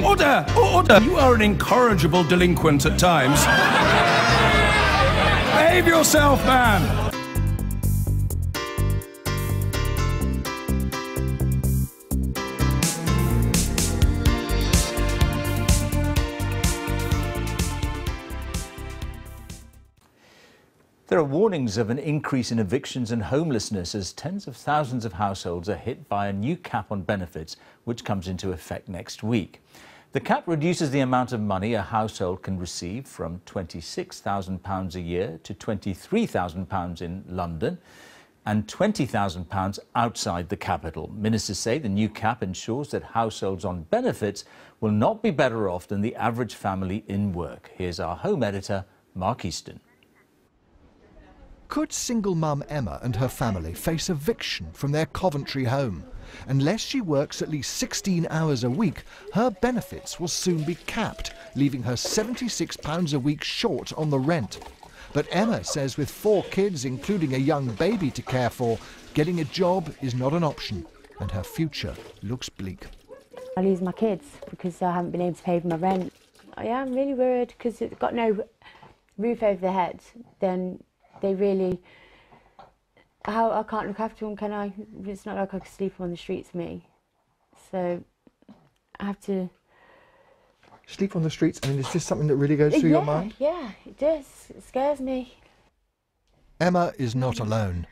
Order! Order! You are an incorrigible delinquent at times. Behave yourself, man! There are warnings of an increase in evictions and homelessness as tens of thousands of households are hit by a new cap on benefits, which comes into effect next week. The cap reduces the amount of money a household can receive from £26,000 a year to £23,000 in London and £20,000 outside the capital. Ministers say the new cap ensures that households on benefits will not be better off than the average family in work. Here's our home editor, Mark Easton. Could single mum Emma and her family face eviction from their Coventry home? Unless she works at least 16 hours a week, her benefits will soon be capped, leaving her £76 a week short on the rent. But Emma says with 4 kids, including a young baby to care for, getting a job is not an option, and her future looks bleak. I lose my kids because I haven't been able to pay for my rent. I am really worried because it's got no roof over their heads. Then they really, I can't look after them, can I? It's not like I could sleep on the streets, me. So I have to... Sleep on the streets? I mean, is this something that really goes through your mind? Yeah, it does. It scares me. Emma is not alone.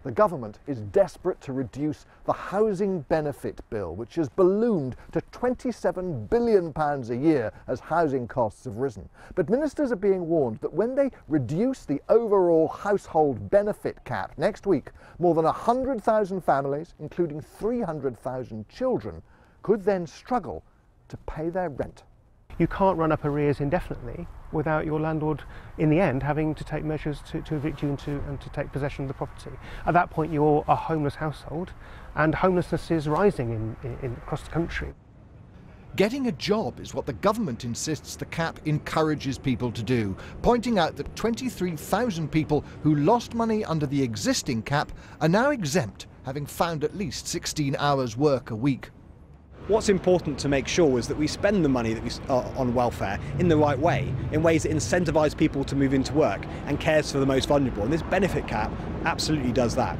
The government is desperate to reduce the housing benefit bill, which has ballooned to £27 billion a year as housing costs have risen. But ministers are being warned that when they reduce the overall household benefit cap next week, more than 100,000 families, including 300,000 children, could then struggle to pay their rent. You can't run up arrears indefinitely without your landlord, in the end, having to take measures to evict you and to take possession of the property. At that point, you're a homeless household, and homelessness is rising across the country. Getting a job is what the government insists the cap encourages people to do, pointing out that 23,000 people who lost money under the existing cap are now exempt, having found at least 16 hours work a week. What's important to make sure is that we spend the money that we on welfare in the right way, in ways that incentivise people to move into work and cares for the most vulnerable. And this benefit cap absolutely does that.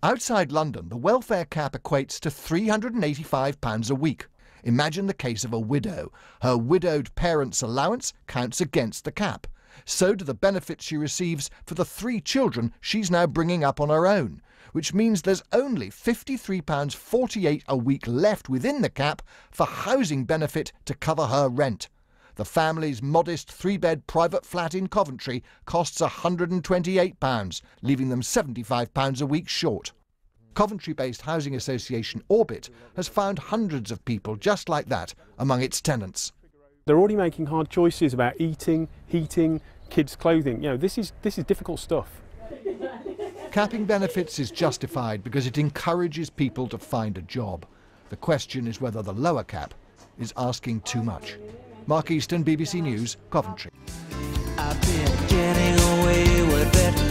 Outside London, the welfare cap equates to £385 a week. Imagine the case of a widow. Her widowed parents' allowance counts against the cap. So do the benefits she receives for the 3 children she's now bringing up on her own, which means there's only £53.48 a week left within the cap for housing benefit to cover her rent. The family's modest 3-bed private flat in Coventry costs £128, leaving them £75 a week short. Coventry-based housing association Orbit has found hundreds of people just like that among its tenants. They're already making hard choices about eating, heating, kids' clothing. You know, this is difficult stuff. Capping benefits is justified because it encourages people to find a job. The question is whether the lower cap is asking too much. Mark Easton, BBC News, Coventry. I've been getting away with it.